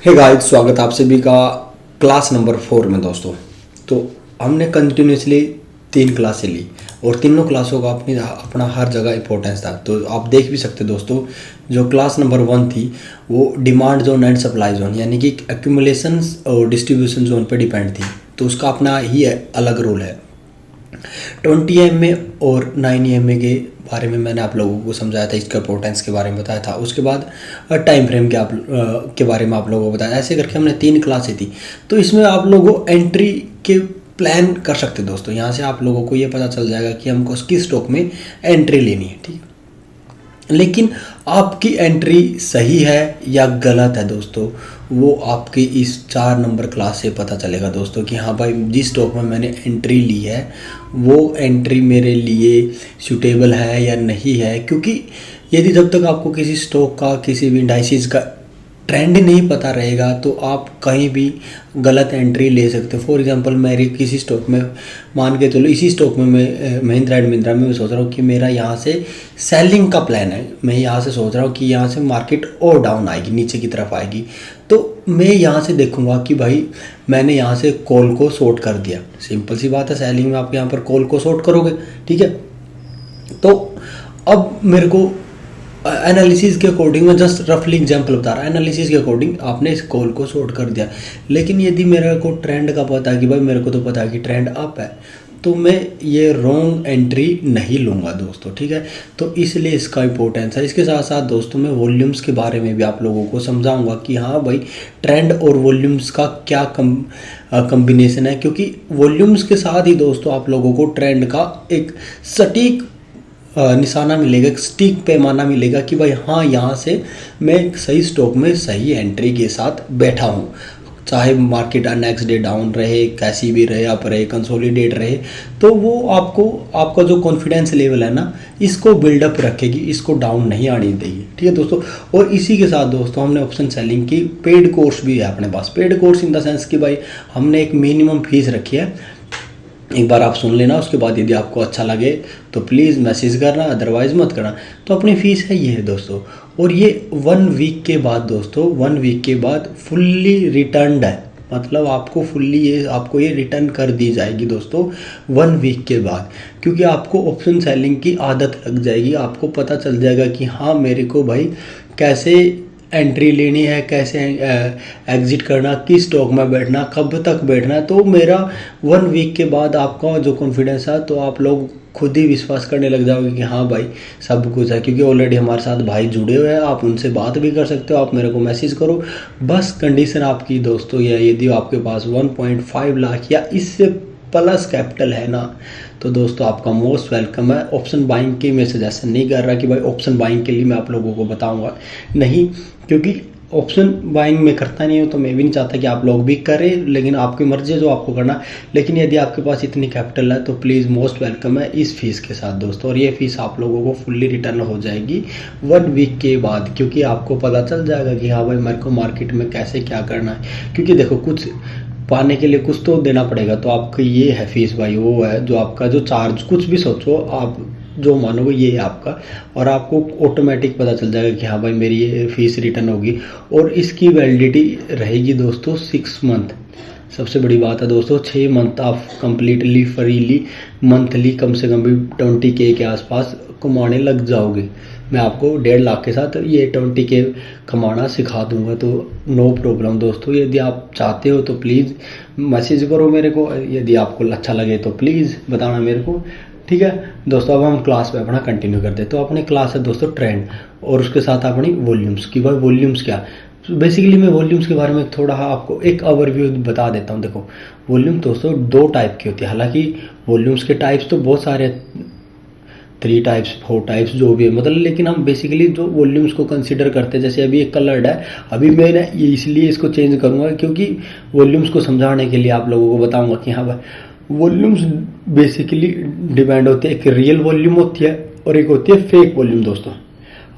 Hey guys, स्वागत है आप सभी का क्लास नंबर 4 में दोस्तों। तो हमने कंटिन्यूसली 3 क्लासें ली और तीनों क्लासों का अपना हर जगह इंपॉर्टेंस था। तो आप देख भी सकते दोस्तों, जो क्लास नंबर 1 थी वो demand zone and supply zone यानी कि एक्यूमुलेशन और डिस्ट्रीब्यूशन जोन पे डिपेंड थी। तो उसका अपना ही अलग रोल है। 20 EMA और 9 EMA के बारे में मैंने आप लोगों को समझाया था, इसका इंपॉर्टेंस के बारे में बताया था। उसके बाद टाइम फ्रेम के बारे में आप लोगों को बताया। ऐसे करके हमने 3 क्लासें थी। तो इसमें आप लोगों एंट्री के प्लान कर सकते दोस्तों। यहाँ से आप लोगों को ये पता चल जाएगा कि हमको किस स्टॉक में एंट्री लेनी है, ठीक है। लेकिन आपकी एंट्री सही है या गलत है दोस्तों, वो आपकी इस 4 नंबर क्लास से पता चलेगा दोस्तों कि हाँ भाई, जिस स्टॉक में मैंने एंट्री ली है वो एंट्री मेरे लिए सूटेबल है या नहीं है। क्योंकि यदि जब तक आपको किसी स्टॉक का, किसी भी इंडाइसिस का ट्रेंड नहीं पता रहेगा तो आप कहीं भी गलत एंट्री ले सकते हो। फॉर एग्जांपल, मेरी किसी स्टॉक में, मान के चलो इसी स्टॉक में मैं महिंद्रा एंड महिंद्रा में सोच रहा हूँ कि मेरा यहाँ से सेलिंग का प्लान है। मैं यहाँ से सोच रहा हूँ कि यहाँ से मार्केट और डाउन आएगी, नीचे की तरफ आएगी। तो मैं यहाँ से देखूँगा कि भाई मैंने यहाँ से कॉल को शॉर्ट कर दिया। सिंपल सी बात है, सेलिंग में आप यहाँ पर कॉल को शॉर्ट करोगे, ठीक है। तो अब मेरे को एनालिसिस के अकॉर्डिंग, मैं जस्ट रफली एग्जांपल बता रहा, एनालिसिस के अकॉर्डिंग आपने इस कॉल को शॉर्ट कर दिया। लेकिन यदि मेरे को ट्रेंड का पता है कि भाई मेरे को तो पता है कि ट्रेंड अप है, तो मैं ये रॉन्ग एंट्री नहीं लूँगा दोस्तों, ठीक है। तो इसलिए इसका इंपॉर्टेंस है। इसके साथ साथ दोस्तों मैं वॉल्यूम्स के बारे में भी आप लोगों को समझाऊंगा कि हाँ भाई, ट्रेंड और वॉल्यूम्स का क्या कम्बिनेशन है। क्योंकि वॉल्यूम्स के साथ ही दोस्तों आप लोगों को ट्रेंड का एक सटीक निशाना मिलेगा, एक स्टिक पैमाना मिलेगा कि भाई हाँ, यहाँ से मैं एक सही स्टॉक में सही एंट्री के साथ बैठा हूँ। चाहे मार्केट नेक्स्ट डे डाउन रहे, कैसी भी रहे, अप रहे, कंसोलिडेट रहे, तो वो आपको, आपका जो कॉन्फिडेंस लेवल है ना, इसको बिल्डअप रखेगी, इसको डाउन नहीं आने देगी, ठीक है दोस्तों। और इसी के साथ दोस्तों हमने ऑप्शन सेलिंग की पेड कोर्स भी है अपने पास। Paid course in the sense कि भाई हमने एक मिनिमम फीस रखी है। एक बार आप सुन लेना, उसके बाद यदि आपको अच्छा लगे तो प्लीज़ मैसेज करना, अदरवाइज़ मत करना। तो अपनी फ़ीस है ये है दोस्तों। और ये 1 वीक के बाद दोस्तों, 1 वीक के बाद फुल्ली रिटर्नड है। मतलब आपको फुल्ली ये रिटर्न कर दी जाएगी दोस्तों 1 वीक के बाद। क्योंकि आपको ऑप्शन सेलिंग की आदत लग जाएगी, आपको पता चल जाएगा कि हाँ, मेरे को भाई कैसे एंट्री लेनी है, कैसे एग्जिट करना, किस स्टॉक में बैठना, कब तक बैठना है। तो मेरा 1 वीक के बाद आपका जो कॉन्फिडेंस है, तो आप लोग खुद ही विश्वास करने लग जाओगे कि हाँ भाई सब कुछ है। क्योंकि ऑलरेडी हमारे साथ भाई जुड़े हुए हैं, आप उनसे बात भी कर सकते हो, आप मेरे को मैसेज करो। बस कंडीशन आपकी दोस्तों ये, यदि आपके पास 1.5 लाख या इससे प्लस कैपिटल है ना, तो दोस्तों आपका मोस्ट वेलकम है। ऑप्शन बाइंग की मैं सजेशन नहीं कर रहा कि भाई ऑप्शन बाइंग के लिए मैं आप लोगों को बताऊंगा, नहीं। क्योंकि ऑप्शन बाइंग में करता नहीं हूँ, तो मैं भी नहीं चाहता कि आप लोग भी करें, लेकिन आपकी मर्जी है जो आपको करना। लेकिन यदि आपके पास इतनी कैपिटल है तो प्लीज़ मोस्ट वेलकम है इस फीस के साथ दोस्तों। और ये फीस आप लोगों को फुल्ली रिटर्न हो जाएगी 1 वीक के बाद। क्योंकि आपको पता चल जाएगा कि हाँ भाई, मेरे को मार्केट में कैसे क्या करना है। क्योंकि देखो, कुछ पाने के लिए कुछ तो देना पड़ेगा। तो आपका ये है फीस भाई, वो है जो आपका जो चार्ज, कुछ भी सोचो आप जो मानोगे ये है आपका। और आपको ऑटोमेटिक पता चल जाएगा कि हाँ भाई, मेरी ये फीस रिटर्न होगी। और इसकी वैलिडिटी रहेगी दोस्तों 6 मंथ। सबसे बड़ी बात है दोस्तों, 6 मंथ आप कंप्लीटली फ्रीली मंथली कम से कम भी 20K के आसपास कमाने लग जाओगे। मैं आपको 1.5 लाख के साथ ये 20K कमाना सिखा दूंगा। तो नो प्रॉब्लम दोस्तों, यदि आप चाहते हो तो प्लीज़ मैसेज करो मेरे को। यदि आपको अच्छा लगे तो प्लीज़ बताना मेरे को, ठीक है दोस्तों। अब हम क्लास में अपना कंटिन्यू करते हैं। तो अपनी क्लास है दोस्तों ट्रेंड, और उसके साथ अपनी वॉल्यूम्स की। भाई वॉल्यूम्स क्या, बेसिकली मैं वॉल्यूम्स के बारे में थोड़ा आपको एक ओवरव्यू बता देता हूँ। देखो, वॉल्यूम दोस्तों 2 टाइप की होती है। हालांकि वॉल्यूम्स के टाइप्स तो बहुत सारे, 3 टाइप्स 4 टाइप्स जो भी है, मतलब। लेकिन हम बेसिकली जो वॉल्यूम्स को कंसीडर करते हैं, जैसे अभी एक कलर्ड है, अभी मैं ये इसलिए इसको चेंज करूँगा क्योंकि वॉल्यूम्स को समझाने के लिए आप लोगों को बताऊँगा कि हाँ भाई, वॉल्यूम्स बेसिकली डिपेंड होती है। एक रियल वॉल्यूम होती है और एक होती है फेक वॉल्यूम दोस्तों।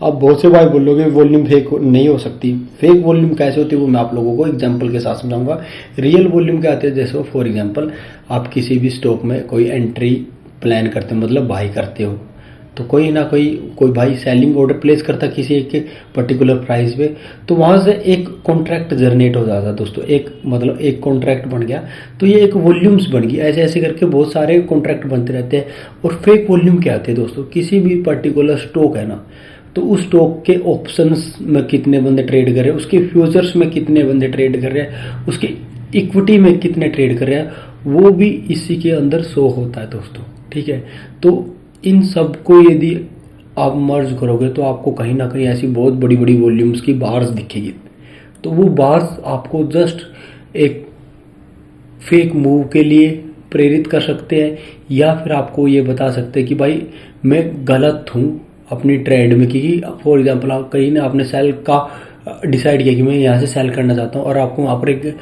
आप बहुत से भाई बोलोगे वॉल्यूम फेक नहीं हो सकती। फेक वॉल्यूम कैसे होती है वो मैं आप लोगों को एग्जांपल के साथ समझाऊंगा। रियल वॉल्यूम क्या आते हैं, जैसे फॉर एग्जांपल आप किसी भी स्टॉक में कोई एंट्री प्लान करते हो, मतलब बाई करते हो, तो कोई ना कोई भाई सेलिंग ऑर्डर प्लेस करता किसी एक पर्टिकुलर प्राइस पे, तो वहाँ से एक कॉन्ट्रैक्ट जनरेट हो जाता दोस्तों, एक मतलब एक कॉन्ट्रैक्ट बन गया, तो ये एक वॉल्यूम्स बन गई। ऐसे ऐसे करके बहुत सारे कॉन्ट्रैक्ट बनते रहते हैं। और फेक वॉल्यूम क्या आते हैं दोस्तों, किसी भी पर्टिकुलर स्टॉक है ना, तो उस स्टॉक के ऑप्शंस में कितने बंदे ट्रेड कर रहे हैं, उसके फ्यूचर्स में कितने बंदे ट्रेड कर रहे हैं, उसके इक्विटी में कितने ट्रेड कर रहे हैं, वो भी इसी के अंदर शो होता है दोस्तों, ठीक है। तो इन सब को यदि आप मर्ज करोगे तो आपको कहीं ना कहीं ऐसी बहुत बड़ी बड़ी वॉल्यूम्स की बार्स दिखेगी। तो वो बार्स आपको जस्ट एक फेक मूव के लिए प्रेरित कर सकते हैं, या फिर आपको ये बता सकते हैं कि भाई मैं गलत हूँ अपनी ट्रेड में, क्योंकि फॉर एग्जांपल आप कहीं ना आपने सेल का डिसाइड किया कि मैं यहाँ से सेल करना चाहता हूँ, और आपको वहाँ पर एक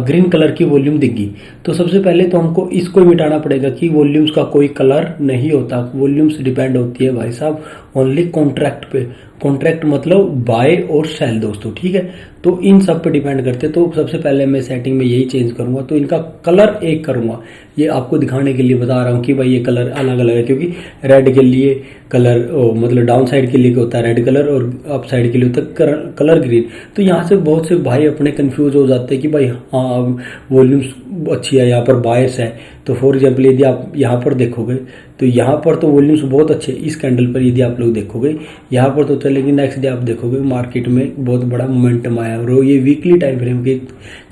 ग्रीन कलर की वॉल्यूम दिखी, तो सबसे पहले तो हमको इसको ही मिटाना पड़ेगा कि वॉल्यूम्स का कोई कलर नहीं होता। वॉल्यूम्स डिपेंड होती है भाई साहब ओनली कॉन्ट्रैक्ट पे। कॉन्ट्रैक्ट मतलब बाय और सेल दोस्तों, ठीक है। तो इन सब पे डिपेंड करते हैं। तो सबसे पहले मैं सेटिंग में यही चेंज करूँगा, तो इनका कलर एक करूँगा। ये आपको दिखाने के लिए बता रहा हूँ कि भाई ये कलर अलग अलग है, क्योंकि रेड के लिए कलर मतलब डाउन साइड के लिए होता है रेड कलर, और अप साइड के लिए होता है कलर ग्रीन। तो यहाँ से बहुत से भाई अपने कंफ्यूज हो जाते हैं कि भाई हाँ वॉल्यूम्स अच्छी है, यहाँ पर बायर्स है। तो फॉर एग्जाम्पल यदि आप यहाँ पर देखोगे तो यहाँ पर तो वॉल्यूम्स बहुत अच्छे, इस कैंडल पर यदि आप लोग देखोगे यहाँ पर तो चलेगी, नेक्स्ट डे आप देखोगे मार्केट में बहुत बड़ा मोमेंटम आया, और ये वीकली टाइम फ्रेम की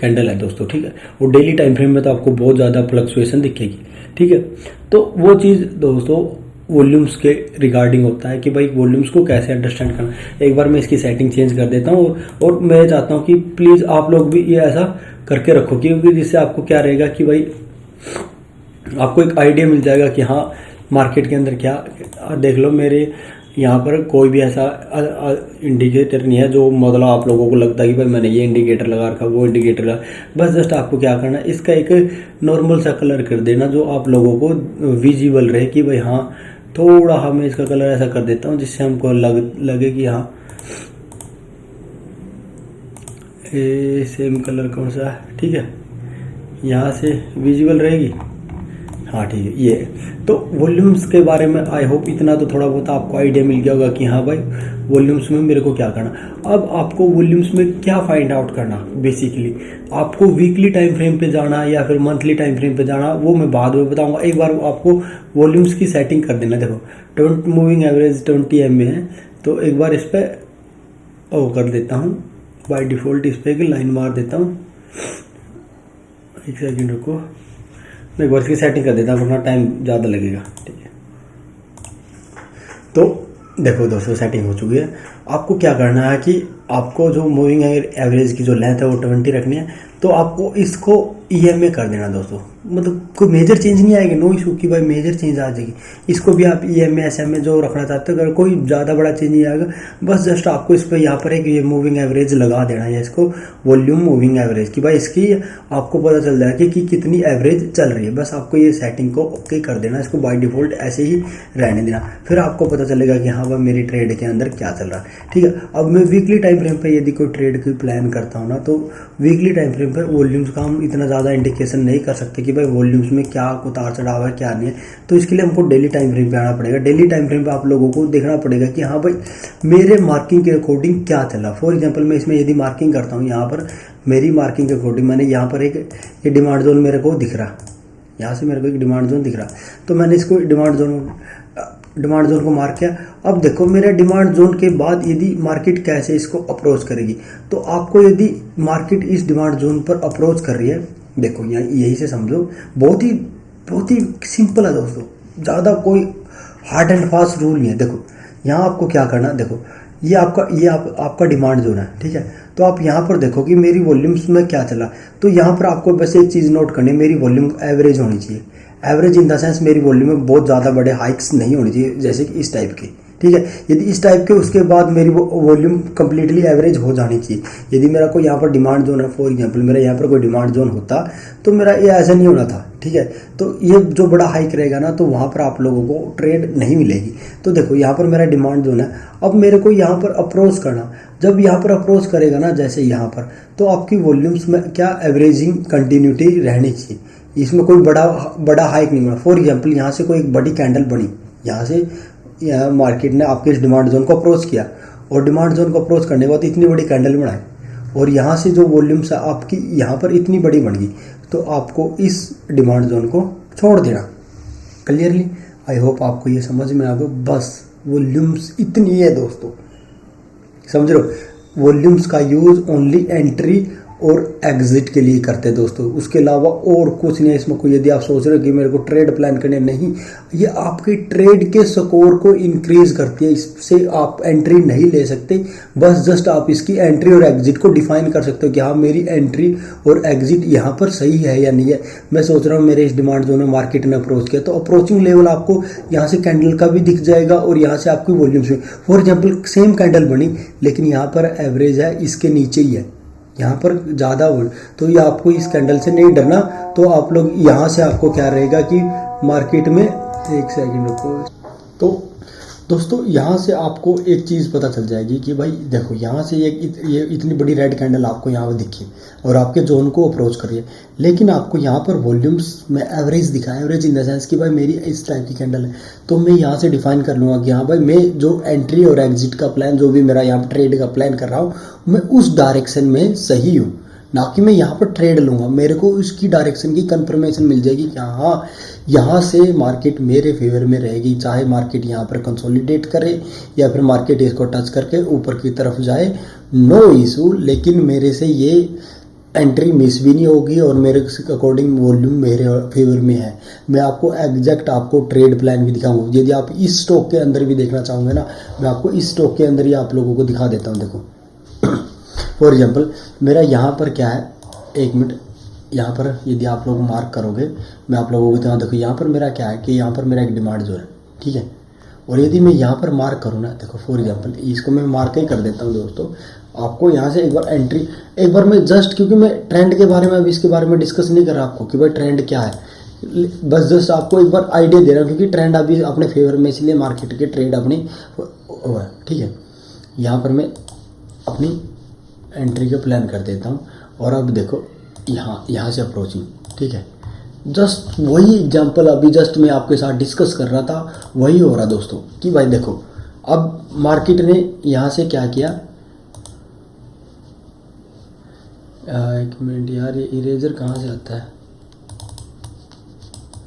कैंडल है दोस्तों, ठीक है। और डेली टाइम फ्रेम में तो आपको बहुत ज़्यादा फ्लक्चुएशन दिखेगी, ठीक है। तो वो चीज़ दोस्तों वॉल्यूम्स के रिगार्डिंग होता है कि भाई वॉल्यूम्स को कैसे अंडरस्टैंड करना। एक बार मैं इसकी सेटिंग चेंज कर देता हूँ, और मैं चाहता हूँ कि प्लीज़ आप लोग भी ये ऐसा करके रखो, क्योंकि जिससे आपको क्या रहेगा कि भाई आपको एक आइडिया मिल जाएगा कि हाँ मार्केट के अंदर क्या। देख लो मेरे यहाँ पर कोई भी ऐसा इंडिकेटर नहीं है जो मतलब आप लोगों को लगता है कि भाई मैंने ये इंडिकेटर लगा रखा, वो इंडिकेटर लगा। बस जस्ट आपको क्या करना है, इसका एक नॉर्मल सा कलर कर देना जो आप लोगों को विजिबल रहे कि भाई हाँ थोड़ा मैं इसका कलर ऐसा कर देता हूँ जिससे हमको लगे कि हाँ सेम कलर कौन सा है, ठीक है, यहाँ से विजिबल रहेगी। हाँ ठीक है, ये तो वॉल्यूम्स के बारे में आई होप इतना तो थोड़ा बहुत आपको आइडिया मिल गया होगा कि हाँ भाई वॉल्यूम्स में मेरे को क्या करना। अब आपको वॉल्यूम्स में क्या फाइंड आउट करना, बेसिकली आपको वीकली टाइम फ्रेम पे जाना या फिर मंथली टाइम फ्रेम पे जाना, वो मैं बाद में बताऊंगा। एक बार आपको वॉल्यूम्स की सेटिंग कर देना। देखो 20 मूविंग एवरेज 20 एम में है, तो एक बार इस पर ओ कर देता हूँ, बाय डिफ़ॉल्ट इस पर एक लाइन मार देता हूँ। एक सेकेंड रुको, मैं एक बार इसकी सेटिंग कर देता हूँ वरना टाइम ज़्यादा लगेगा, ठीक है। तो देखो दोस्तों सेटिंग हो चुकी है। आपको क्या करना है कि आपको जो मूविंग एवरेज की जो लेंथ है वो 20 रखनी है। तो आपको इसको EMA कर देना दोस्तों, मतलब कोई मेजर चेंज नहीं आएगी, नो इशू कि भाई मेजर चेंज आ जाएगी। इसको भी आप EMA SMA जो रखना चाहते हो, अगर कोई ज़्यादा बड़ा चेंज नहीं आएगा, बस जस्ट आपको इस पर यहाँ पर एक ये मूविंग एवरेज लगा देना है, इसको वॉल्यूम मूविंग एवरेज की भाई इसकी आपको पता चल जाएगा कि कितनी एवरेज चल रही है। बस आपको ये सेटिंग को ओके कर देना, इसको बाय डिफ़ॉल्ट ऐसे ही रहने देना, फिर आपको पता चलेगा कि हाँ भाई मेरी ट्रेड के अंदर क्या चल रहा है, ठीक है। अब मैं वीकली टाइम फ्रेम पर यदि कोई ट्रेड की प्लान करता हूँ ना, तो वीकली टाइम फ्रेम पर वॉल्यूम्स का हम इतना ज़्यादा इंडिकेशन नहीं कर सकते कि भाई वॉल्यूम्स में क्या उतार चढ़ाव है क्या नहीं है। तो इसके लिए हमको डेली टाइम फ्रेम पे आना पड़ेगा। डेली टाइम फ्रेम पे आप लोगों को देखना पड़ेगा कि हाँ भाई मेरे मार्किंग के अकॉर्डिंग क्या चला। फॉर एग्जांपल मैं इसमें यदि मार्किंग करता हूँ, यहाँ पर मेरी मार्किंग के अकॉर्डिंग मैंने यहाँ पर एक ये डिमांड जोन मेरे को दिख रहा, यहाँ से मेरे को एक डिमांड जोन दिख रहा, तो मैंने इसको डिमांड जोन को मार्क किया। अब देखो मेरा डिमांड जोन के बाद यदि मार्केट कैसे इसको अप्रोच करेगी, तो आपको यदि मार्केट इस डिमांड जोन पर अप्रोच कर रही है, देखो यहाँ यही से समझो, बहुत ही सिंपल है दोस्तों, ज़्यादा कोई हार्ड एंड फास्ट रूल नहीं है। देखो यहाँ आपको क्या करना, देखो ये आपका डिमांड जोन है, ठीक है। तो आप यहाँ पर देखो कि मेरी वॉल्यूम्स में क्या चला, तो यहाँ पर आपको बस एक चीज़ नोट करनी है, मेरी वॉल्यूम एवरेज होनी चाहिए। एवरेज इन द सेंस मेरी वॉल्यूम में बहुत ज़्यादा बड़े हाइक्स नहीं होनी चाहिए, जैसे कि इस टाइप की, ठीक है। यदि इस टाइप के उसके बाद मेरी वॉल्यूम कंप्लीटली एवरेज हो जानी चाहिए। यदि मेरा कोई यहाँ पर डिमांड जोन है, फॉर एग्जांपल मेरा यहाँ पर कोई डिमांड जोन होता तो मेरा ये ऐसा नहीं होना था, ठीक है। तो ये जो बड़ा हाइक रहेगा ना, तो वहाँ पर आप लोगों को ट्रेड नहीं मिलेगी। तो देखो यहाँ पर मेरा डिमांड जोन है, अब मेरे को यहाँ पर अप्रोच करना, जब यहाँ पर अप्रोच करेगा ना जैसे यहाँ पर, तो आपकी वॉल्यूम्स में क्या एवरेजिंग कंटिन्यूटी रहनी चाहिए, इसमें कोई बड़ा हाइक नहीं बना। फॉर एग्जांपल यहाँ से कोई एक बड़ी कैंडल बनी, यहाँ से यहाँ मार्केट ने आपके इस डिमांड जोन को अप्रोच किया और डिमांड जोन को अप्रोच करने के बाद इतनी बड़ी कैंडल बनाई और यहाँ से जो वॉल्यूम्स आपकी यहाँ पर इतनी बड़ी बन गई, तो आपको इस डिमांड जोन को छोड़ देना। क्लियरली आई होप आपको ये समझ में आ गया। बस वॉल्यूम्स इतनी है दोस्तों, समझ रहे हो। वॉल्यूम्स का यूज़ ओनली एंट्री और एग्जिट के लिए करते हैं दोस्तों, उसके अलावा और कुछ नहीं है इसमें। कोई यदि आप सोच रहे हो कि मेरे को ट्रेड प्लान करने, नहीं, ये आपके ट्रेड के स्कोर को इंक्रीज करती है, इससे आप एंट्री नहीं ले सकते। बस जस्ट आप इसकी एंट्री और एग्जिट को डिफाइन कर सकते हो कि हाँ मेरी एंट्री और एग्जिट यहाँ पर सही है या नहीं है। मैं सोच रहा हूँ मेरे इस डिमांड जोन में मार्केट ने अप्रोच किया, तो अप्रोचिंग लेवल आपको यहाँ से कैंडल का भी दिख जाएगा और यहाँ से आपकी वॉल्यूम्स भी। फॉर एग्जाम्पल सेम कैंडल बनी लेकिन यहाँ पर एवरेज है इसके नीचे ही है, यहाँ पर ज़्यादा हो, तो ये आपको इस कैंडल से नहीं डरना। तो आप लोग यहाँ से आपको क्या रहेगा कि मार्केट में, एक सेकंड रुको, तो दोस्तों यहाँ से आपको एक चीज़ पता चल जाएगी कि भाई देखो यहाँ से ये इतनी बड़ी रेड कैंडल आपको यहाँ पर दिखी और आपके जोन को अप्रोच कर रही है, लेकिन आपको यहाँ पर वॉल्यूम्स में एवरेज दिखा है। एवरेज इन द सेंस कि भाई मेरी इस टाइप की कैंडल है, तो मैं यहाँ से डिफाइन कर लूँगा कि हाँ भाई मैं जो एंट्री और एग्जिट का प्लान, जो भी मेरा यहाँ पर ट्रेड का प्लान कर रहा हूँ, मैं उस डायरेक्शन में सही हूँ, ना कि मैं यहाँ पर ट्रेड लूँगा। मेरे को उसकी डायरेक्शन की कंफर्मेशन मिल जाएगी कि हाँ यहाँ से मार्केट मेरे फेवर में रहेगी, चाहे मार्केट यहाँ पर कंसोलिडेट करे या फिर मार्केट इसको टच करके ऊपर की तरफ जाए, नो इशू, लेकिन मेरे से ये एंट्री मिस भी नहीं होगी और मेरे अकॉर्डिंग वॉल्यूम मेरे फेवर में है। मैं आपको एग्जैक्ट आपको ट्रेड प्लान भी दिखाऊंगा। यदि आप इस स्टॉक के अंदर भी देखना चाहोगे ना, मैं आपको इस स्टॉक के अंदर ही आप लोगों को दिखा देता हूँ। देखो फॉर एग्जाम्पल मेरा यहाँ पर क्या है, एक मिनट, यहाँ पर यदि आप लोग मार्क करोगे, मैं आप लोगों को बताऊँ, देखो यहाँ पर मेरा क्या है कि यहाँ पर मेरा एक डिमांड जोन है, ठीक है। और यदि मैं यहाँ पर मार्क करूँ ना, देखो फॉर एग्जाम्पल इसको मैं मार्क ही कर देता हूँ दोस्तों, आपको यहाँ से एक बार एंट्री, एक बार मैं जस्ट, क्योंकि मैं ट्रेंड के बारे में अभी इसके बारे में डिस्कस नहीं कर रहा आपको कि भाई ट्रेंड क्या है, बस जस्ट आपको एक बार आइडिया दे रहा हूँ, क्योंकि ट्रेंड अभी अपने फेवर में, इसलिए मार्केट के ट्रेड अपनी, ठीक है। यहाँ पर मैं अपनी एंट्री का प्लान कर देता हूँ और अब देखो यहाँ से अप्रोचिंग, ठीक है। जस्ट वही एग्जांपल अभी जस्ट मैं आपके साथ डिस्कस कर रहा था, वही हो रहा दोस्तों कि भाई देखो अब मार्केट ने यहाँ से क्या किया, एक मिनट यार, ये इरेजर कहाँ से आता है,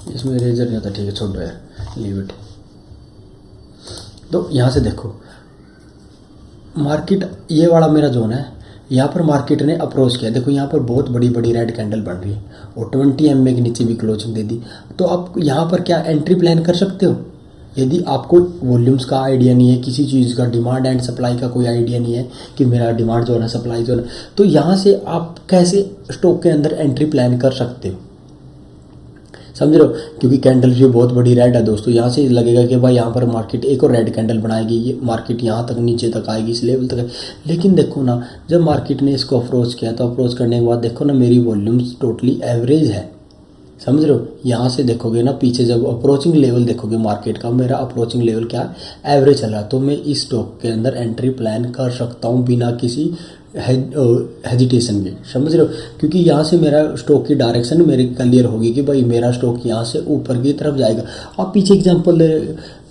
इसमें इरेजर नहीं आता, ठीक है छोड़ो यार, लीव इट। तो यहाँ से देखो मार्केट, ये वाला मेरा जोन है, यहाँ पर मार्केट ने अप्रोच किया, देखो यहाँ पर बहुत बड़ी बड़ी रेड कैंडल बन रही है और 20 MA के नीचे भी क्लोजिंग दे दी। तो आप यहाँ पर क्या एंट्री प्लान कर सकते हो। यदि आपको वॉल्यूम्स का आइडिया नहीं है, किसी चीज़ का डिमांड एंड सप्लाई का कोई आइडिया नहीं है कि मेरा डिमांड जो है सप्लाई जो है, तो यहाँ से आप कैसे स्टॉक के अंदर एंट्री प्लान कर सकते हो, समझ रहे हो। क्योंकि कैंडल जो बहुत बड़ी रेड है दोस्तों, यहाँ से लगेगा कि भाई यहाँ पर मार्केट एक और रेड कैंडल बनाएगी, ये मार्केट यहाँ तक नीचे तक आएगी, इस लेवल तक है। लेकिन देखो ना, जब मार्केट ने इसको अप्रोच किया, तो अप्रोच करने के बाद देखो ना मेरी वॉल्यूम्स टोटली एवरेज है, समझ रहे हो। यहाँ से देखोगे ना पीछे, जब अप्रोचिंग लेवल देखोगे मार्केट का, मेरा अप्रोचिंग लेवल क्या है, एवरेज चल रहा है। तो मैं इस स्टॉक के अंदर एंट्री प्लान कर सकता हूँ बिना किसी हेजिटेशन के, समझ रहे हो। क्योंकि यहाँ से मेरा स्टॉक की डायरेक्शन मेरी क्लियर होगी कि भाई मेरा स्टॉक यहाँ से ऊपर की तरफ जाएगा। आप पीछे एग्जांपल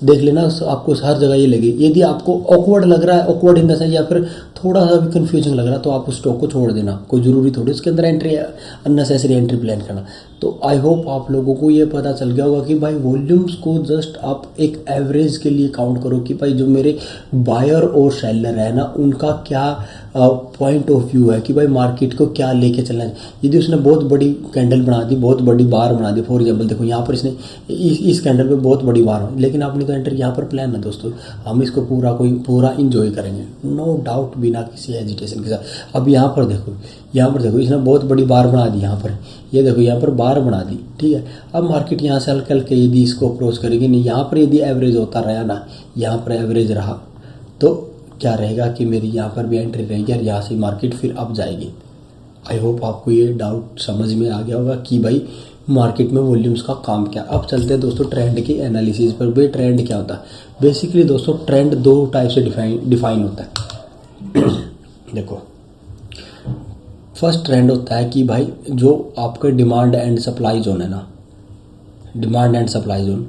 देख लेना, आपको हर जगह ये लगे। यदि आपको ऑकवर्ड लग रहा है, ऑकवर्ड इन द सेंस या फिर थोड़ा सा भी कंफ्यूजिंग लग रहा है, तो आप उस स्टॉक को छोड़ देना, कोई ज़रूरी थोड़ी उसके अंदर एंट्री, अननेसेसरी एंट्री प्लान करना। तो आई होप आप लोगों को ये पता चल गया होगा कि भाई वॉल्यूम्स को जस्ट आप एक एवरेज के लिए काउंट करो कि भाई जो मेरे बायर और सेलर है ना, उनका क्या पॉइंट ऑफ व्यू है कि भाई मार्केट को क्या लेके चलना है। यदि उसने बहुत बड़ी कैंडल बना दी, बहुत बड़ी बार बना दी, फॉर एग्जांपल देखो यहाँ पर इसने इस कैंडल पे बहुत बड़ी बार, लेकिन आपने तो एंट्री यहाँ पर प्लान है दोस्तों, हम इसको पूरा इंजॉय करेंगे, नो डाउट, बिना किसी हेजिटेशन के साथ। अब यहाँ पर देखो इसने बहुत बड़ी बार बना दी, यहाँ पर ये देखो यहाँ पर बार बना दी, ठीक है। अब मार्केट यहाँ से हल्के हल्के यदि इसको अप्रोच करेगी नहीं, यहाँ पर यदि एवरेज होता रहा ना, यहाँ पर एवरेज रहा, तो क्या रहेगा कि मेरी यहाँ पर भी एंट्री रहेगी और यहाँ से मार्केट फिर अप जाएगी। आई होप आपको ये डाउट समझ में आ गया होगा कि भाई मार्केट में वॉल्यूम्स का काम क्या। अब चलते हैं दोस्तों ट्रेंड की एनालिसिस पर। भाई ट्रेंड क्या होता है, बेसिकली दोस्तों ट्रेंड दो टाइप से डिफाइन होता है। देखो फर्स्ट ट्रेंड होता है कि भाई जो आपका डिमांड एंड सप्लाई जोन है ना, डिमांड एंड सप्लाई जोन,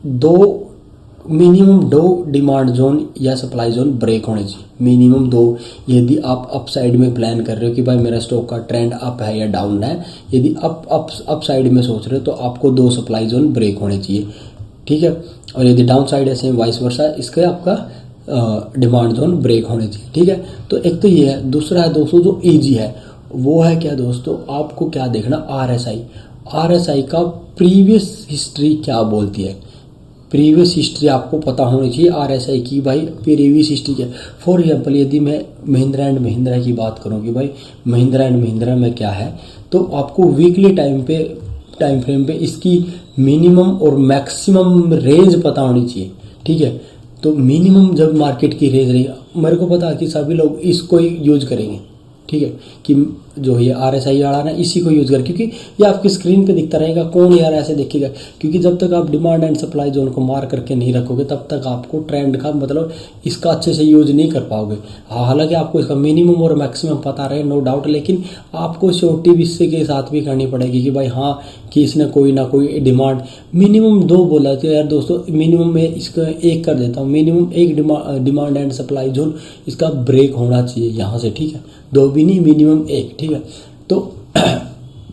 दो मिनिमम 2 डिमांड जोन या सप्लाई जोन ब्रेक होने चाहिए, मिनिमम 2। यदि आप अप साइड में प्लान कर रहे हो कि भाई मेरा स्टॉक का ट्रेंड अप है या डाउन है, यदि अप साइड में सोच रहे हो तो आपको 2 सप्लाई जोन ब्रेक होने चाहिए, ठीक है। और यदि डाउन साइड है सेम वाइस वर्सा, इसका आपका डिमांड जोन ब्रेक होने चाहिए, ठीक है। तो एक तो ये है। दूसरा है दोस्तों जो ईजी है, वो है क्या दोस्तों, आपको क्या देखना, आरएसआई का प्रीवियस हिस्ट्री क्या बोलती है। प्रीवियस हिस्ट्री आपको पता होनी चाहिए आरएसआई की, भाई प्रीवियस हिस्ट्री क्या। फॉर एग्जांपल यदि मैं महिंद्रा एंड महिंद्रा की बात करूँ कि भाई महिंद्रा एंड महिंद्रा में क्या है, तो आपको वीकली टाइम फ्रेम पे इसकी मिनिमम और मैक्सिमम रेंज पता होनी चाहिए, ठीक है। तो मिनिमम जब मार्केट की रेंज रही, मेरे को पता है कि सभी लोग इसको ही यूज करेंगे, ठीक है, कि जो ये आरएसआई वाला ना इसी को यूज़ कर, क्योंकि ये आपकी स्क्रीन पे दिखता रहेगा, कौन यार ऐसे देखेगा। क्योंकि जब तक आप डिमांड एंड सप्लाई जोन को मार करके नहीं रखोगे तब तक आपको ट्रेंड का मतलब इसका अच्छे से यूज नहीं कर पाओगे। हालांकि आपको इसका मिनिमम और मैक्सिमम पता रहे नो डाउट, लेकिन आपको श्योरिटी भी इससे के साथ भी करनी पड़ेगी कि भाई हाँ कि इसने कोई ना कोई डिमांड मिनिमम 2 बोला तो यार दोस्तों मिनिमम में इसका 1 कर देता हूँ, minimum 1 demand and supply zone इसका ब्रेक होना चाहिए यहाँ से, ठीक है। 2 भी नहीं, मिनिमम 1, ठीक है।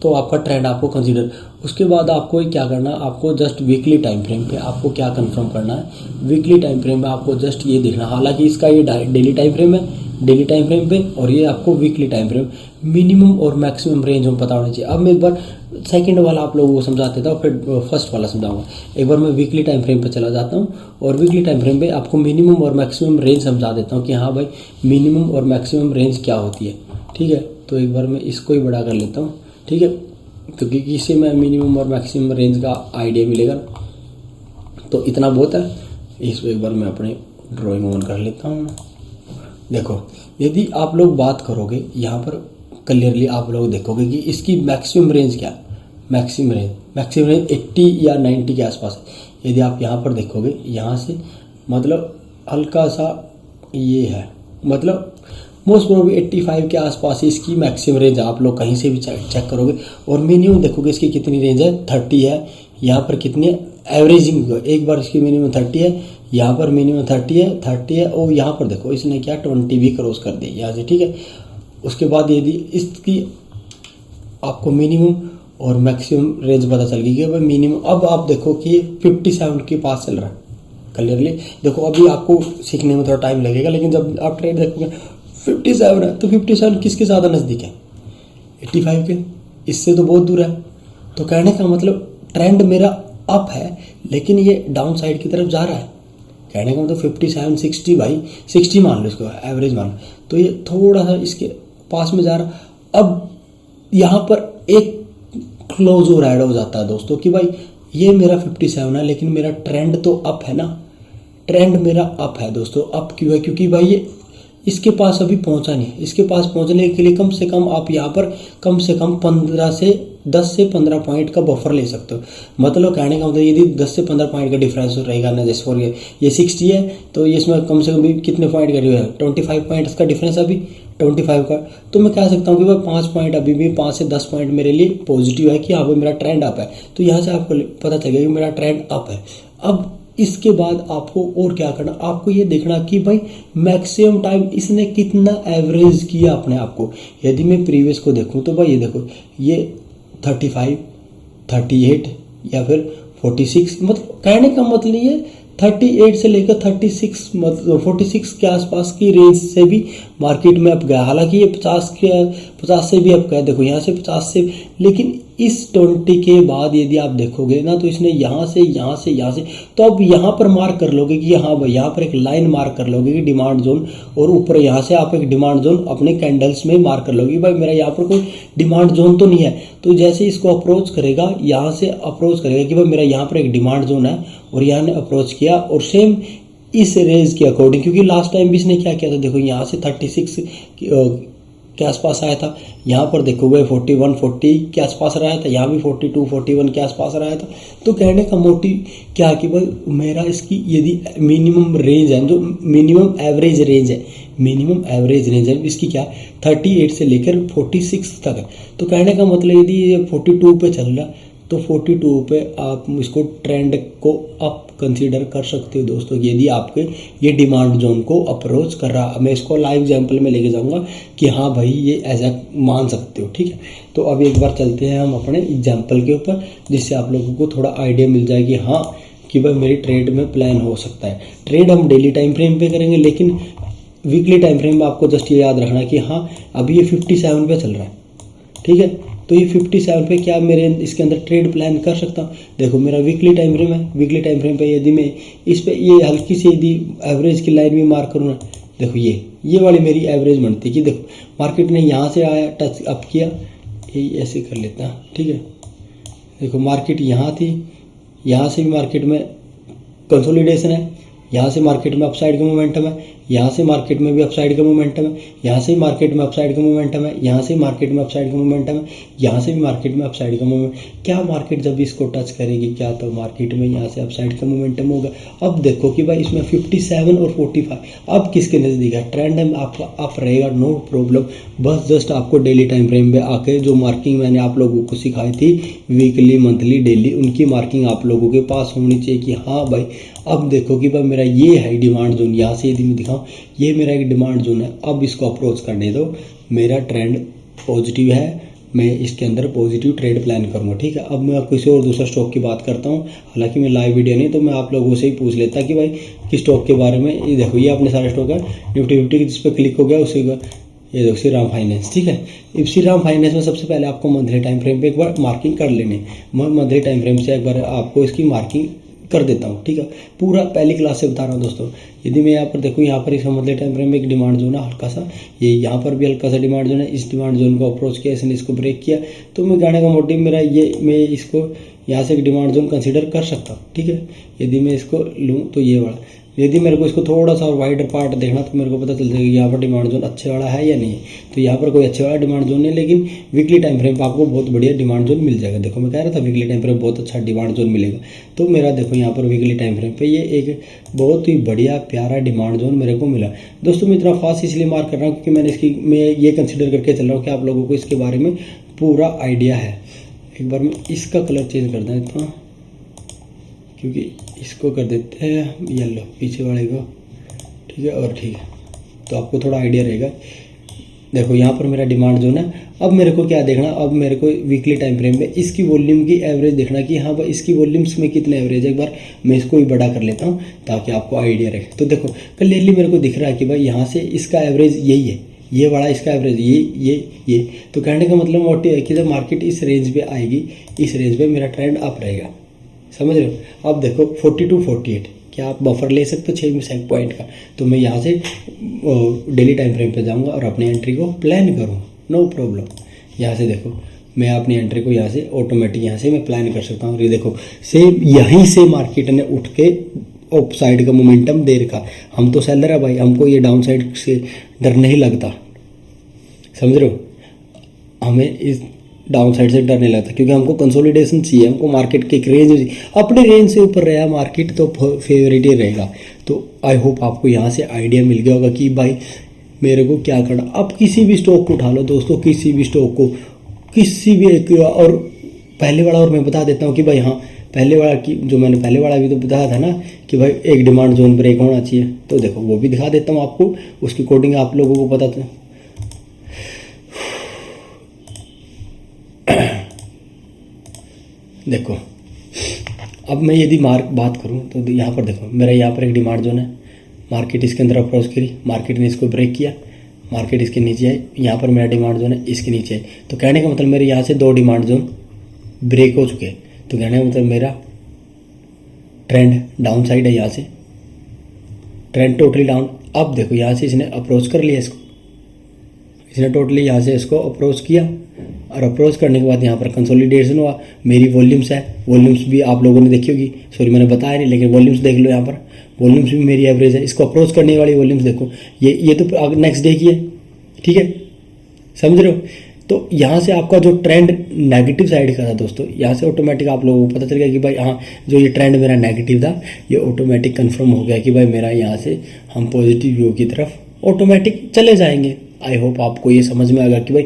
तो आपका ट्रेंड आपको कंसीडर। उसके बाद आपको क्या करना, आपको जस्ट वीकली टाइम फ्रेम पे आपको क्या कंफर्म करना है, वीकली टाइम फ्रेम में आपको जस्ट ये देखना। हालांकि इसका ये डेली टाइम फ्रेम है, डेली टाइम फ्रेम पे, और ये आपको वीकली टाइम फ्रेम मिनिमम और मैक्सिमम रेंज में पता होना चाहिए। अब मैं एक बार सेकंड वाला आप लोगों को समझा देता हूँ, फिर फर्स्ट वाला समझाऊंगा। एक बार मैं वीकली टाइम फ्रेम पे चला जाता हूँ और वीकली टाइम फ्रेम पे आपको मिनिमम और मैक्सिमम रेंज समझा देता हूँ कि हाँ भाई मिनिमम और मैक्सिमम रेंज क्या होती है, ठीक है। तो एक बार मैं इसको ही बड़ा कर लेता हूँ, ठीक है, क्योंकि इससे मैं मिनिमम और मैक्सिमम रेंज का आइडिया मिलेगा। तो इतना बहुत है। इसको एक बार मैं अपनी ड्राइंग ऑन कर लेता हूँ। देखो यदि आप लोग बात करोगे यहाँ पर क्लियरली आप लोग देखोगे कि इसकी मैक्सिमम रेंज क्या है। मैक्सिमम रेंज 80 या 90 के आसपास है। यदि आप यहाँ पर देखोगे, यहाँ से मतलब हल्का सा ये है, मतलब मोस्ट प्रोबेबली 85 के आसपास इसकी मैक्सिमम रेंज आप लोग कहीं से भी चेक करोगे। और मिनिमम देखोगे इसकी कितनी रेंज है, 30 है। यहाँ पर कितनी है एवरेजिंग, एक बार इसकी मिनिमम 30 है, यहाँ पर मिनिमम 30 है और यहाँ पर देखो इसने क्या 20 भी क्रॉस कर दी यहाँ से, ठीक है। उसके बाद यदि इसकी आपको मिनिमम और मैक्सिमम रेंज पता चल गई कि भाई मिनिमम, अब आप देखो कि 57 के पास चल रहा है क्लियरली। देखो अभी आपको सीखने में थोड़ा टाइम लगेगा, लेकिन जब आप ट्रेड देखोगे 57 है, तो 57 किसके ज़्यादा नज़दीक है, 85 के, इससे तो बहुत दूर है। तो कहने का मतलब ट्रेंड मेरा अप है, लेकिन ये डाउन साइड की तरफ जा रहा है। कहने का मतलब 57 60 भाई 60 मान लो, इसको एवरेज मान लो, तो ये थोड़ा सा इसके पास में जा रहा। अब यहाँ पर एक क्लोज और ऐड हो जाता है दोस्तों कि भाई ये मेरा 57 है, लेकिन मेरा ट्रेंड तो अप है ना, ट्रेंड मेरा अप है दोस्तों। अप क्यों है, क्योंकि भाई ये इसके पास अभी पहुंचा नहीं है। इसके पास पहुंचने के लिए कम से कम आप यहाँ पर कम से कम 10 से 15 पॉइंट का बफर ले सकते हो। मतलब कहने का मतलब यदि 10 से 15 पॉइंट का डिफरेंस रहेगा ना, जैसे फॉर ये 60 है तो ये इसमें कम से कम भी कितने पॉइंट का है, 25 पॉइंट्स का डिफरेंस अभी 25 का। तो मैं कह सकता हूँ कि भाई 5 पॉइंट अभी भी 5 से 10 पॉइंट मेरे लिए पॉजिटिव है कि हाँ भाई मेरा ट्रेंड अप है। तो यहाँ से आपको पता चलेगा कि मेरा ट्रेंड अप है। अब इसके बाद आपको और क्या करना, आपको ये देखना कि भाई मैक्सिमम टाइम इसने कितना एवरेज किया अपने आप को। यदि मैं प्रीवियस को देखूं तो भाई ये देखो ये 35, 38 या फिर 46, मतलब कहने का मतलब ये 38 से लेकर 36 मतलब 46 के आसपास की रेंज से भी मार्केट में अप गया। हालांकि ये 50 से भी अप गया, देखो यहाँ से 50 से, लेकिन इस 20 के बाद यदि आप देखोगे ना तो इसने यहाँ से तो अब यहाँ पर मार्क कर लोगे कि हाँ भाई यहाँ पर एक लाइन मार्क कर लोगे कि डिमांड जोन, और ऊपर यहाँ से आप एक डिमांड जोन अपने कैंडल्स में मार्क कर लोगे भाई मेरा यहाँ पर कोई डिमांड जोन तो नहीं है। तो जैसे इसको अप्रोच करेगा, यहाँ से अप्रोच करेगा कि भाई मेरा यहाँ पर एक डिमांड जोन है, और यहाँ ने अप्रोच किया और सेम इस रेंज के अकॉर्डिंग, क्योंकि लास्ट टाइम भी इसने क्या किया था, देखो यहाँ से 36 के आसपास आया था, यहाँ पर देखो भाई 41 40 के आसपास रहा था, यहाँ भी 42 41 के आसपास रहा था। तो कहने का मोटिव क्या कि भाई मेरा इसकी यदि मिनिमम रेंज है, जो मिनिमम एवरेज रेंज है इसकी क्या 38 से लेकर 46 तक है। तो कहने का मतलब यदि ये 42 पे चल रहा तो 42 पे आप इसको ट्रेंड को अप कंसीडर कर सकते हो दोस्तों, यदि आपके ये डिमांड जोन को अप्रोच कर रहा। मैं इसको लाइव एग्जांपल में लेके जाऊंगा कि हाँ भाई ये ऐसा मान सकते हो, ठीक है। तो अब एक बार चलते हैं हम अपने एग्जांपल के ऊपर, जिससे आप लोगों को थोड़ा आइडिया मिल जाए कि हाँ कि भाई मेरी ट्रेड में प्लान हो सकता है। ट्रेड हम डेली टाइम फ्रेम पे करेंगे, लेकिन वीकली टाइम फ्रेम में आपको जस्ट ये याद रखना कि हाँ अभी ये 57 पे चल रहा है, ठीक है। तो ये 57 पे क्या मेरे इसके अंदर ट्रेड प्लान कर सकता हूँ। देखो मेरा वीकली टाइम फ्रेम है, वीकली टाइम फ्रेम पे यदि मैं इस पे ये हल्की सी यदि एवरेज की लाइन भी मार्क करूँ ना, देखो ये वाली मेरी एवरेज बनती है कि देखो मार्केट ने यहाँ से आया टच अप किया, ये ऐसे कर लेता है, ठीक है। देखो मार्केट यहाँ थी, यहाँ से भी मार्केट में कंसोलिडेशन है, यहाँ से मार्केट में अपसाइड का मोमेंटम है, यहाँ से मार्केट में भी अपसाइड का मोमेंटम है, यहाँ से मार्केट में अपसाइड का मोमेंटम है, यहाँ से मार्केट में अपसाइड का मोमेंटम है, यहाँ से भी मार्केट में अपसाइड का मोमेंटम। क्या मार्केट जब इसको टच करेगी क्या तो मार्केट में यहाँ से अपसाइड का मोमेंटम होगा। अब देखो कि भाई इसमें 57 और 45 अब किसके नज़दीक है, ट्रेंड में आपका अप रहेगा, नो प्रॉब्लम। बस जस्ट आपको डेली टाइम फ्रेम पे आके जो मार्किंग मैंने आप लोगों को सिखाई थी वीकली मंथली डेली, उनकी मार्किंग आप लोगों के पास होनी चाहिए कि हाँ भाई अब देखो कि भाई मेरा ये है डिमांड जोन, यहाँ से यदि मैं दिखाऊँ ये मेरा एक डिमांड जोन है, अब इसको अप्रोच करने दो, मेरा ट्रेंड पॉजिटिव है, मैं इसके अंदर पॉजिटिव ट्रेड प्लान करूँगा, ठीक है। अब मैं किसी और दूसरा स्टॉक की बात करता हूँ, हालांकि मैं लाइव वीडियो नहीं तो मैं आप लोगों से ही पूछ लेता कि भाई किस स्टॉक के बारे में। ये देखो ये अपने सारे स्टॉक है, निफ्टी 50 जिस पर क्लिक हो गया उसी का ये देखो श्रीराम फाइनेंस, ठीक है। श्रीराम फाइनेंस में सबसे पहले आपको मंथली टाइम फ्रेम पे एक बार मार्किंग कर लेनी। मैं मंथली टाइम फ्रेम से एक बार आपको इसकी मार्किंग कर देता हूँ, ठीक है। पूरा पहली क्लास से बता रहा हूँ दोस्तों। यदि मैं यहाँ पर देखूँ, यहाँ पर इसका मंथली टाइम फ्रेम में एक डिमांड जोन है हल्का सा, ये यहाँ पर भी हल्का सा डिमांड जोन है, इस डिमांड जोन को अप्रोच किया, इसने इसको ब्रेक किया, तो मैं गाने का मोटिव मेरा ये, मैं इसको यहाँ से एक डिमांड जोन कंसिडर कर सकता हूँ, ठीक है। यदि मैं इसको लूँ तो ये वाला, यदि मेरे को इसको थोड़ा सा वाइडर पार्ट देखना तो मेरे को पता चल जाएगा यहाँ पर डिमांड जोन अच्छे वाला है या नहीं है। तो यहाँ पर कोई अच्छे वाला डिमांड जोन नहीं, लेकिन वीकली टाइम फ्रेम पर आपको बहुत बढ़िया डिमांड जोन मिल जाएगा। देखो मैं कह रहा था वीकली टाइम फ्रेम बहुत अच्छा डिमांड जोन मिलेगा, तो मेरा देखो यहाँ पर वीकली टाइम फ्रेम पे ये एक बहुत ही बढ़िया प्यारा डिमांड जोन मेरे को मिला। दोस्तों मैं इतना फास्ट इसलिए मार्क कर रहा हूँ क्योंकि मैं ये कंसिडर करके चल रहा हूँ कि आप लोगों को इसके बारे में पूरा आइडिया है। एक बार मैं इसका कलर चेंज कर देता हूँ, क्योंकि इसको कर देते हैं येलो पीछे वाले को, ठीक है। और ठीक है, तो आपको थोड़ा आइडिया रहेगा। देखो यहाँ पर मेरा डिमांड जोन है। अब मेरे को क्या देखना, अब मेरे को वीकली टाइम फ्रेम में इसकी वॉल्यूम की एवरेज देखना कि हाँ भाई इसकी वॉल्यूम्स में कितने एवरेज है। एक बार मैं इसको भी बड़ा कर लेता हूँ ताकि आपको आइडिया रहे। तो देखो क्लियरली मेरे को दिख रहा है कि भाई यहाँ से इसका एवरेज यही है, ये वाला इसका एवरेज ये। तो कहने का मतलब मोटिव है कि जब मार्केट इस रेंज पे आएगी, इस रेंज पे मेरा ट्रेंड अप रहेगा, समझ रहे हो। अब देखो 42 48 क्या आप बफर ले सकते हो 6 पॉइंट का। तो मैं यहाँ से डेली टाइम फ्रेम पे जाऊँगा और अपनी एंट्री को प्लान करूँ, नो प्रॉब्लम। यहाँ से देखो मैं अपनी एंट्री को यहाँ से ऑटोमेटिक यहाँ से मैं प्लान कर सकता हूँ। ये देखो सेम यहीं से मार्केट ने उठ के अप साइड का मोमेंटम दे रखा। हम तो सेलर है भाई, हमको ये डाउन साइड से डर नहीं लगता, समझ रहे हो। हमें इस डाउन साइड से डर नहीं लगता क्योंकि हमको कंसोलिडेशन चाहिए, हमको मार्केट के एक रेंज, अपने रेंज से ऊपर रहा मार्केट तो फेवरेट ही रहेगा। तो आई होप आपको यहाँ से आइडिया मिल गया होगा कि भाई मेरे को क्या करना। अब किसी भी स्टॉक को उठा लो दोस्तों, किसी भी स्टॉक को, किसी भी एक, और पहले वाला और मैं बता देता हूँ कि भाई हाँ पहले वाला की जो मैंने पहले वाला भी तो बताया था ना कि भाई एक डिमांड जोन ब्रेक होना चाहिए। तो देखो वो भी दिखा देता हूँ आपको, उसकी कोडिंग आप लोगों को पता था। देखो अब मैं यदि बात करूं तो यहाँ पर देखो मेरा यहाँ पर एक डिमांड जोन है, मार्केट इसके अंदर अप्रोच करी, मार्केट ने इसको ब्रेक किया, मार्केट इसके नीचे आई, यहाँ पर मेरा डिमांड जोन है इसके नीचे आई। तो कहने का मतलब मेरे यहाँ से 2 डिमांड जोन ब्रेक हो चुके हैं। तो कहने का मतलब मेरा ट्रेंड डाउन साइड है, यहाँ से ट्रेंड टोटली डाउन। अब देखो यहाँ से इसने अप्रोच कर लिया, इसने टोटली यहाँ से इसको अप्रोच किया और अप्रोच करने के बाद यहाँ पर कंसोलिडेशन हुआ। मेरी वॉल्यूम्स है, वॉल्यूम्स भी आप लोगों ने देखी होगी, सॉरी मैंने बताया नहीं, लेकिन वॉल्यूम्स देख लो, यहाँ पर वॉल्यूम्स भी मेरी एवरेज है। इसको अप्रोच करने वाली वॉल्यूम्स देखो, ये तो नेक्स्ट डे की है, ठीक है, समझ रहे हो। तो यहाँ से आपका जो ट्रेंड नेगेटिव साइड का था दोस्तों, यहाँ से ऑटोमेटिक आप लोगों को पता चल गया कि भाई हाँ जो ये ट्रेंड मेरा नेगेटिव था ये ऑटोमेटिक कंफर्म हो गया कि भाई मेरा यहाँ से हम पॉजिटिव व्यू की तरफ ऑटोमेटिक चले जाएंगे। आई होप आपको ये समझ में आएगा कि भाई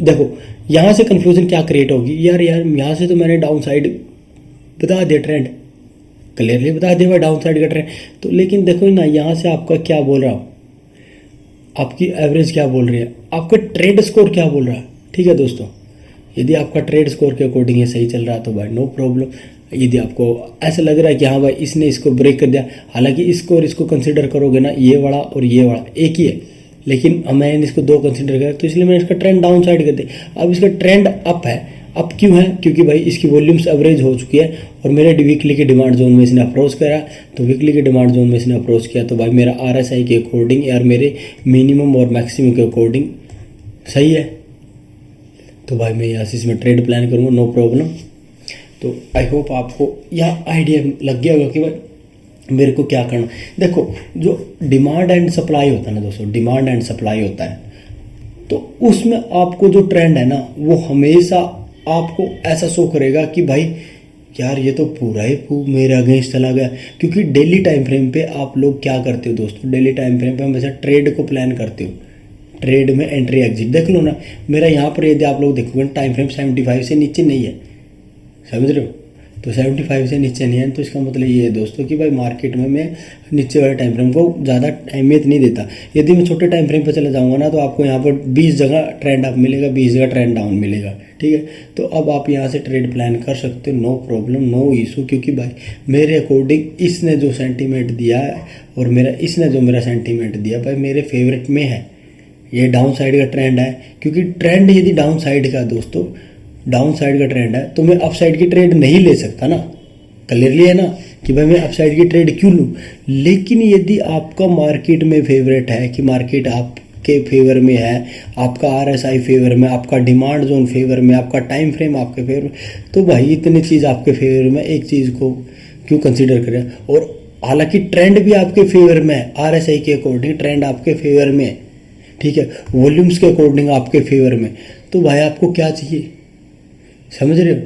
देखो यहाँ से कन्फ्यूजन क्या क्रिएट होगी, यार यहाँ से तो मैंने डाउन साइड बता दिया, ट्रेंड क्लियरली बता दिया भाई डाउन साइड का ट्रेंड। तो लेकिन देखो ना यहाँ से आपका क्या बोल रहा हूँ, आपकी एवरेज क्या बोल रही है, आपका ट्रेड स्कोर क्या बोल रहा है। ठीक है दोस्तों, यदि आपका ट्रेड स्कोर के अकॉर्डिंग ये सही चल रहा है तो भाई नो प्रॉब्लम। यदि आपको ऐसा लग रहा है कि हाँ भाई इसने इसको ब्रेक कर दिया, हालांकि इसको और इसको कंसिडर करोगे ना, ये वाला और ये वाला एक ही है, लेकिन मैंने इसको दो कंसिडर किया तो इसलिए मैंने इसका ट्रेंड डाउन साइड कर दिया। अब इसका ट्रेंड अप है, अप क्यों है, क्योंकि भाई इसकी वॉल्यूम्स एवरेज हो चुकी है और मेरे वीकली के डिमांड जोन में इसने अप्रोच करा, तो वीकली के डिमांड जोन में इसने अप्रोच किया तो भाई मेरा RSI के अकॉर्डिंग यार मेरे मिनिमम और मैक्सिमम के अकॉर्डिंग सही है, तो भाई मैं यहाँ से इसमें ट्रेड प्लान करूँगा, नो प्रॉब्लम। तो आई होप आपको यह आइडिया लग गया होगा कि भाई मेरे को क्या करना। देखो जो डिमांड एंड सप्लाई होता है ना दोस्तों, डिमांड एंड सप्लाई होता है, तो उसमें आपको जो ट्रेंड है ना वो हमेशा आपको ऐसा शो करेगा कि भाई यार ये तो पूरा ही मेरे अगेंस्ट चला गया। क्योंकि डेली टाइम फ्रेम पे आप लोग क्या करते हो दोस्तों, डेली टाइम फ्रेम पे हमेशा ट्रेड को प्लान करते हो, ट्रेड में एंट्री एग्जिट देख लो ना। मेरा यहाँ पर यदि आप लोग देखोगे टाइम फ्रेम 75 से नीचे नहीं है, समझ रहे हो, तो 75 से नीचे नहीं है, तो इसका मतलब ये है दोस्तों कि भाई मार्केट में मैं नीचे वाले टाइम फ्रेम को ज़्यादा अहमियत नहीं देता। यदि मैं छोटे टाइम फ्रेम पर चले जाऊँगा ना तो आपको यहाँ पर 20 जगह ट्रेंड अप मिलेगा, 20 जगह ट्रेंड डाउन मिलेगा। ठीक है, तो अब आप यहाँ से ट्रेड प्लान कर सकते हो, नो प्रॉब्लम, नो इशू। क्योंकि भाई मेरे अकॉर्डिंग इसने जो सेंटीमेंट दिया है और इसने जो मेरा सेंटीमेंट दिया भाई मेरे फेवरेट में है। ये डाउन साइड का ट्रेंड है, क्योंकि ट्रेंड यदि डाउन साइड का दोस्तों डाउन साइड का ट्रेंड है तो मैं अप साइड की ट्रेड नहीं ले सकता ना, क्लियरली है ना कि भाई मैं अप साइड की ट्रेड क्यों लूँ। लेकिन यदि आपका मार्केट में फेवरेट है कि मार्केट आपके फेवर में है, आपका RSI फेवर में, आपका डिमांड जोन फेवर में, आपका टाइम फ्रेम आपके फेवर में, तो भाई इतनी चीज़ आपके फेवर में, एक चीज़ को क्यों कंसिडर करें। और हालांकि ट्रेंड भी आपके फेवर में है, RSI के अकॉर्डिंग ट्रेंड आपके फेवर में, ठीक है, वॉल्यूम्स के अकॉर्डिंग आपके फेवर में, तो भाई आपको क्या चाहिए, समझ रहे हो।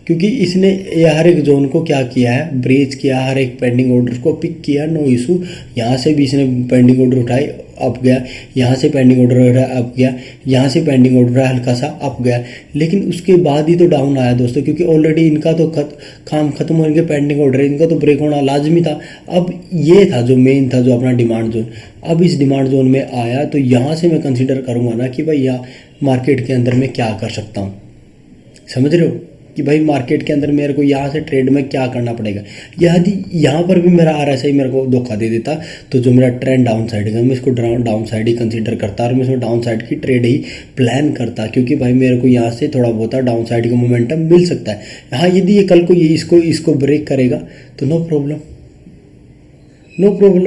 क्योंकि इसने हर एक जोन को क्या किया है, ब्रेच किया, हर एक पेंडिंग ऑर्डर को पिक किया, नो इशू। यहाँ से भी इसने पेंडिंग ऑर्डर उठाए अप गया, यहाँ से पेंडिंग ऑर्डर उठाया अप गया, यहाँ से पेंडिंग ऑर्डर हल्का सा अप गया, लेकिन उसके बाद ही तो डाउन आया दोस्तों। क्योंकि ऑलरेडी इनका तो काम खत्म होने के पेंडिंग ऑर्डर, इनका तो ब्रेक होना लाजमी था। अब ये था जो मेन था, जो अपना डिमांड जोन, अब इस डिमांड जोन में आया तो यहाँ से मैं कंसिडर करूँगा ना कि भाई यहाँ मार्केट के अंदर मैं क्या कर सकता हूँ, समझ रहे हो कि भाई मार्केट के अंदर मेरे को यहाँ से ट्रेड में क्या करना पड़ेगा। यदि यहाँ पर भी मेरा RSI मेरे को धोखा दे देता तो जो मेरा ट्रेंड डाउन साइड है मैं इसको डाउन साइड ही कंसीडर करता और मैं इसमें डाउन साइड की ट्रेड ही प्लान करता। क्योंकि भाई मेरे को यहाँ से थोड़ा बहुत डाउन साइड का मोमेंटम मिल सकता है। हाँ, यदि ये कल को ये इसको ब्रेक करेगा तो नो प्रॉब्लम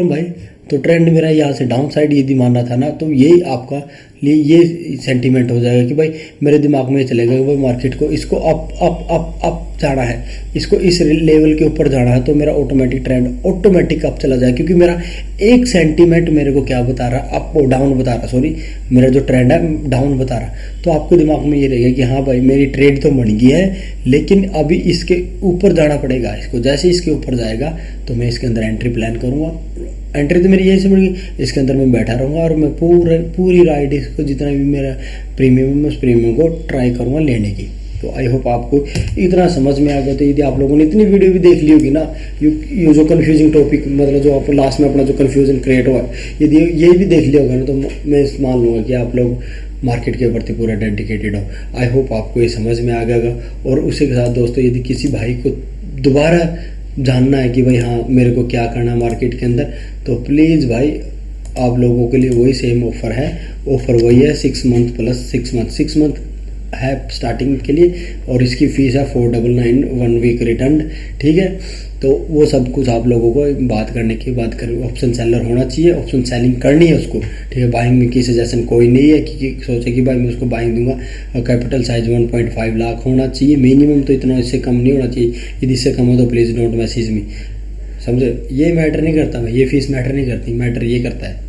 भाई। तो ट्रेंड मेरा यहाँ से डाउन साइड यदि मानना था ना, तो यही आपका लिए ये सेंटीमेंट हो जाएगा कि भाई मेरे दिमाग में चलेगा कि भाई मार्केट को इसको अप जाना है, इसको इस लेवल के ऊपर जाना है, तो मेरा ऑटोमेटिक ट्रेंड ऑटोमेटिक अप चला जाए। क्योंकि मेरा एक सेंटीमेंट मेरे को क्या बता रहा, अप और डाउन बता रहा, सॉरी मेरा जो ट्रेंड है डाउन बता रहा। तो आपको दिमाग में ये रहेगा कि हाँ भाई मेरी ट्रेड तो बन गई है, लेकिन अभी इसके ऊपर जाना पड़ेगा। इसको जैसे इसके ऊपर जाएगा तो मैं इसके अंदर एंट्री प्लान करूँगा। एंट्री तो मेरी यही से बढ़ी, इसके अंदर मैं बैठा रहूँगा और मैं पूरी राइड इसको जितना भी मेरा प्रीमियम है उस प्रीमियम को ट्राई करूँगा लेने की। तो आई होप आपको इतना समझ में आ गया। तो यदि आप लोगों ने इतनी वीडियो भी देख ली होगी ना, ये जो कन्फ्यूजिंग टॉपिक, मतलब जो आप लास्ट में अपना जो कन्फ्यूजन क्रिएट हुआ, यदि ये भी देख लिया होगा ना, तो मैं मान लूँगा कि आप लोग मार्केट के प्रति पूरा डेडिकेटेड हो। आई होप आपको ये समझ में आ गया। और उसी के साथ दोस्तों, यदि किसी भाई को दोबारा जानना है कि भाई हाँ मेरे को क्या करना है मार्केट के अंदर, तो प्लीज़ भाई आप लोगों के लिए वही सेम ऑफ़र है। ऑफ़र वही है 6 मंथ प्लस 6 मंथ है स्टार्टिंग के लिए, और इसकी फ़ीस है 499 1 वीक रिटर्न। ठीक है, तो वो सब कुछ आप लोगों को बात करने की बात करें। ऑप्शन सेलर होना चाहिए, ऑप्शन सेलिंग करनी है उसको। ठीक है, बाइंग में की सजेशन कोई नहीं है कि सोचे कि भाई मैं उसको बाइंग दूंगा। कैपिटल साइज 1.5 लाख होना चाहिए मिनिमम, तो इतना इससे कम नहीं होना चाहिए। यदि इससे कम हो तो प्लीज़ डोंट मैसेज मी, समझे। ये मैटर नहीं करता भाई, ये फीस मैटर नहीं करती, मैटर ये करता है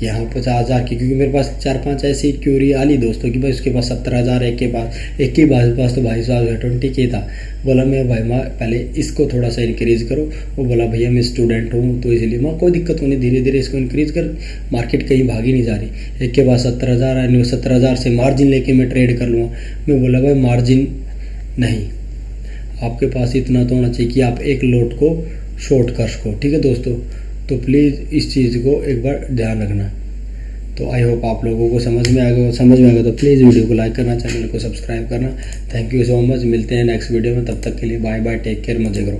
कि हाँ 50,000 की, क्योंकि मेरे पास 4-5 ऐसी क्यूरी आ ली दोस्तों कि भाई उसके पास 17,000, एक के पास तो भाई साहब 20K था। बोला मैं भाई माँ पहले इसको थोड़ा सा इंक्रीज़ करो। वो बोला भैया मैं स्टूडेंट हूँ तो इसलिए माँ कोई दिक्कत नहीं, धीरे धीरे इसको इंक्रीज़ कर, मार्केट कहीं भागी नहीं जा रही। एक के पास 17,000 है, 17,000 से मार्जिन लेके मैं ट्रेड कर लूँगा। मैं बोला भाई मार्जिन नहीं, आपके पास इतना तो होना चाहिए कि आप एक लोट को शॉर्ट कर सको। ठीक है दोस्तों, तो प्लीज़ इस चीज़ को एक बार ध्यान रखना। तो आई होप आप लोगों को समझ में आ गया तो प्लीज़ वीडियो को लाइक करना, चैनल को सब्सक्राइब करना। थैंक यू सो मच, मिलते हैं नेक्स्ट वीडियो में, तब तक के लिए बाय बाय, टेक केयर, मजे करो।